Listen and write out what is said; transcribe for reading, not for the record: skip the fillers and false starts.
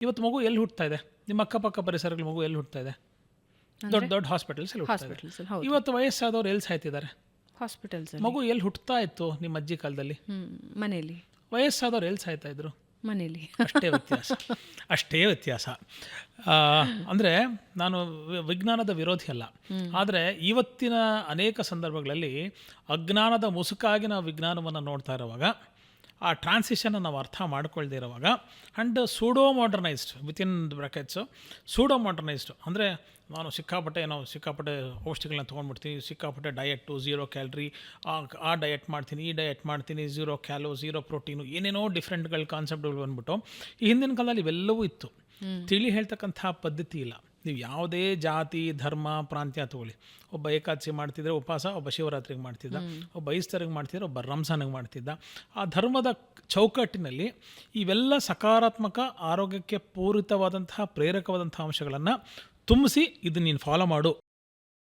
ಇವತ್ತು ಮಗು ಎಲ್ಲಿ ಹುಟ್ಟುತ್ತಾ ಇದೆ? ನಿಮ್ಮ ಅಕ್ಕಪಕ್ಕ ಪರಿಸರಗಳ ಮಗು ಎಲ್ಲಿ ಹುಟ್ಟುತ್ತಾ ಇದೆ? ದೊಡ್ಡ ದೊಡ್ಡ ಹಾಸ್ಪಿಟಲ್ಸ್ ಅಲ್ಲಿ ಹುಟ್ಟುತ್ತಾ ಇದೆ. ಹಾಸ್ಪಿಟಲ್ಸ್ ಹೌದು, ಇವತ್ತು ವಯಸ್ಸಾದವ್ರು ಎಲ್ಲಿ ಸಾಯ್ತಿದ್ದಾರೆ? ಹಾಸ್ಪಿಟಲ್ಸ್ ಮಗು ಎಲ್ಲಿ ಹುಟ್ಟುತ್ತಾ ಇತ್ತು ನಿಮ್ಮ ಅಜ್ಜಿ ಕಾಲದಲ್ಲಿ? ಮನೇಲಿ, ವಯಸ್ಸಾದವ್ರು ಎಲ್ಲಿ ಸಾಯ್ತಾ ಇದ್ರು? ಮನೇಲಿ. ಅಷ್ಟೇ ವ್ಯತ್ಯಾಸ, ಅಷ್ಟೇ ವ್ಯತ್ಯಾಸ. ಅಂದರೆ ನಾನು ವಿಜ್ಞಾನದ ವಿರೋಧಿ ಅಲ್ಲ, ಆದರೆ ಇವತ್ತಿನ ಅನೇಕ ಸಂದರ್ಭಗಳಲ್ಲಿ ಅಜ್ಞಾನದ ಮುಸುಕಾಗಿ ನಾವು ವಿಜ್ಞಾನವನ್ನು ನೋಡ್ತಾ ಇರುವಾಗ, ಆ ಟ್ರಾನ್ಸಿಷನ್ ನಾವು ಅರ್ಥ ಮಾಡ್ಕೊಳ್ದೇ ಇರುವಾಗ, and pseudo modernised within brackets, pseudo modernised ಅಂದರೆ ನಾನು ಸಿಕ್ಕಾಪಟ್ಟೆ ಔಷಧಿಗಳನ್ನ ತೊಗೊಂಡ್ಬಿಡ್ತೀನಿ, ಸಿಕ್ಕಾಪಟ್ಟೆ ಡಯೆಟ್ಟು, 0 ಕ್ಯಾಲ್ರಿ, ಆ ಡಯೆಟ್ ಮಾಡ್ತೀನಿ, ಈ ಡಯೆಟ್ ಮಾಡ್ತೀನಿ, 0 ಕ್ಯಾಲೋ, 0 ಪ್ರೋಟೀನು, ಏನೇನೋ ಡಿಫ್ರೆಂಟ್ಗಳ ಕಾನ್ಸೆಪ್ಟ್ಗಳು ಬಂದ್ಬಿಟ್ಟು, ಈ ಹಿಂದಿನ ಕಾಲದಲ್ಲಿ ಇವೆಲ್ಲವೂ ಇತ್ತು. ತಿಳಿ ಹೇಳ್ತಕ್ಕಂಥ ಪದ್ಧತಿ ಇಲ್ಲ. ನೀವು ಯಾವುದೇ ಜಾತಿ, ಧರ್ಮ, ಪ್ರಾಂತ್ಯ ತಗೊಳ್ಳಿ, ಒಬ್ಬ ಏಕಾದಶಿ ಮಾಡ್ತಿದ್ರೆ ಉಪವಾಸ, ಒಬ್ಬ ಶಿವರಾತ್ರಿಗೆ ಮಾಡ್ತಿದ್ದ, ಒಬ್ಬ ಈಸ್ಟರ್ಗೆ ಮಾಡ್ತಿದ್ರೆ, ಒಬ್ಬ ರಂಜಾನಿಗೆ ಮಾಡ್ತಿದ್ದ. ಆ ಧರ್ಮದ ಚೌಕಟ್ಟಿನಲ್ಲಿ ಇವೆಲ್ಲ ಸಕಾರಾತ್ಮಕ, ಆರೋಗ್ಯಕ್ಕೆ ಪೂರಿತವಾದಂತಹ, ಪ್ರೇರಕವಾದಂಥ ಅಂಶಗಳನ್ನು ತುಂಬಿಸಿ, ಇದು ನೀನು ಫಾಲೋ ಮಾಡು